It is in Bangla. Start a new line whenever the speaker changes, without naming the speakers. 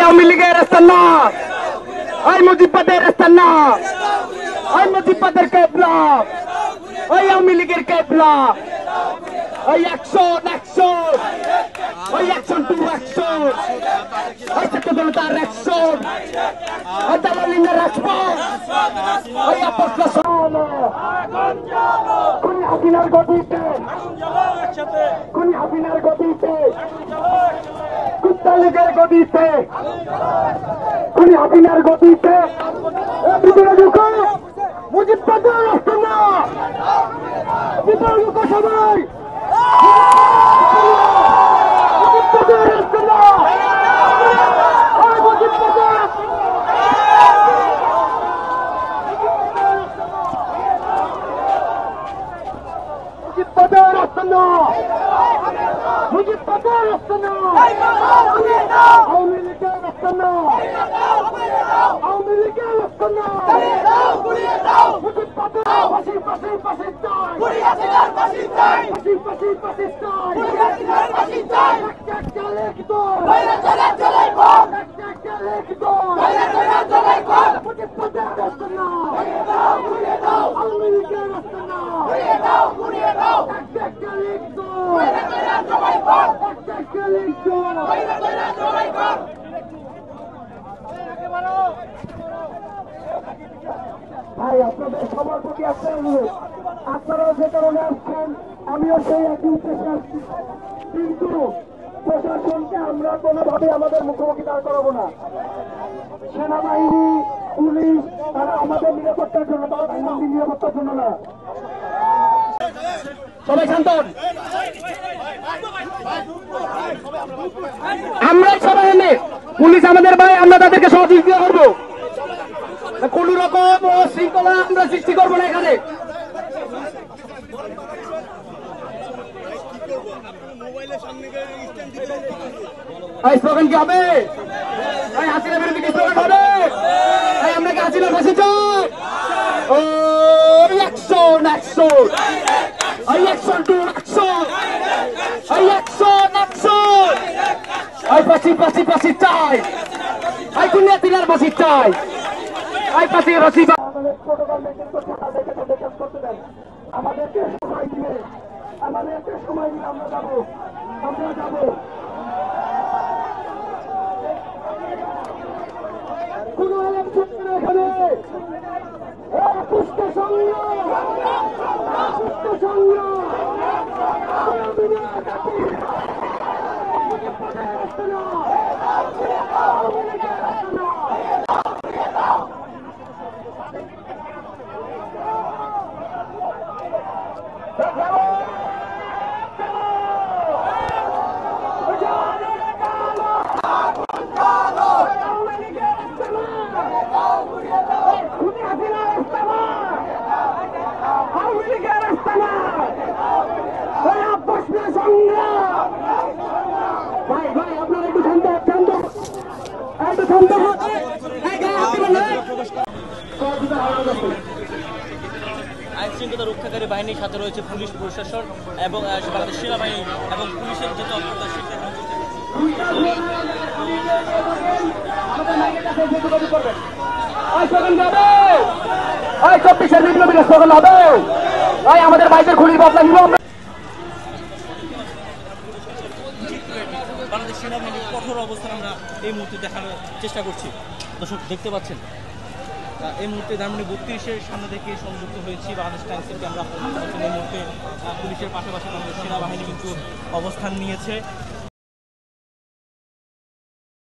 আওয়ামী লীগের রাস্তা না, ওই মুজিববাদের রাস্তা না, ওই মুজিববাদের কেবলা, ওই আওয়ামী লীগের কেবলা, ওই অ্যাকশন অ্যাকশন, ওই অ্যাকশন টু অ্যাকশন, ওই ছাত্র জনতার অ্যাকশন, ওই দালালিনের রাজপথ, ওই আপসলা সামনে কোন হাসিনার গতিতে, কোন হাসিনার গতিতে, কুত্তা লীগের গতিতে, কোন হাসিনার গতিতে ভিতরে ঢুকো, মুজিববাদের রাস্তা না, ভিতরে ঢুকো সবাই, মুজিববাদের রাস্তা না, মুজিববাদের রাস্তা না, মুজিববাদের রাস্তা না, আওয়ামী লীগের রাস্তা না, আওয়ামী লীগের রাস্তা না, মুজিববাদের ফাঁসি ফাঁসি ফাঁসি চাই, ফাঁসি ফাঁসি ফাঁসি চাই, একটা লিখতো, একটা লিখতো, মুজিববাদের রাস্তা না, আওয়ামী লীগের রাস্তা না, একটা লিখতো, একটা লিখতো। ভাই আপনাদের সবার প্রতি একটা অনুরোধ, আপনারাও যে কারণে আসছেন আমিও সেই একই উদ্দেশ্যে আসছি, কিন্তু প্রশাসনকে আমরা কোনোভাবে আমাদের মুখোমুখি দাঁড় করাবো না। সেনাবাহিনী পুলিশ তারা আমাদের নিরাপত্তার জন্য, তারা ধানমন্ডির নিরাপত্তার জন্য না। সবাই শান্ত, আমরা সবাই এনে পুলিশ আমাদের ভাই, আমরা তাদেরকে সহযোগিতা করবো, কোন রকম শৃঙ্খলা আমরা সৃষ্টি করবো না এখানে। স্লোগান কি হবে? হাসিনা বিরোধী কি স্লোগান হবে? আমরা কি হাসিনা ফাঁসি চাই? ও অ্যাকশন অ্যাকশন, ওই অ্যাকশন টু অ্যাকশন, ওই অ্যাকশন অ্যাকশন, ওই ফাঁসি ফাঁসি ফাঁসি চাই, ওই দুনিয়া দিনের ফাঁসি চাই, ওই ফাঁসি ফাঁসি। আমাদেরকে সময় দিলে, আমাদেরকে সময় দিলে আমরা যাবো, আমরা যাবো। কোন এখানে পুষ্ট সংগ্রাম, পুষ্ট সংগ্রাম,
আইন শৃঙ্খলা রক্ষাকারী বাহিনীর সাথে রয়েছে পুলিশ প্রশাসন এবং বাংলাদেশ সেনাবাহিনী এবং পুলিশের যে তৎপরতা সেটা
আমাদের বাইকের খুলির বদলা নিব।
বাংলাদেশ সেনাবাহিনীর কঠোর অবস্থান আমরা এই মুহূর্তে দেখানোর চেষ্টা করছি। দর্শক দেখতে পাচ্ছেন এই মুহূর্তে ধানমন্ডি 32-এর সামনে থেকে সংযুক্ত হয়েছি বাংলাদেশ টাইমস থেকে। আমরা এই মুহূর্তে পুলিশের পাশাপাশি আমাদের সেনাবাহিনী কিন্তু অবস্থান নিয়েছে।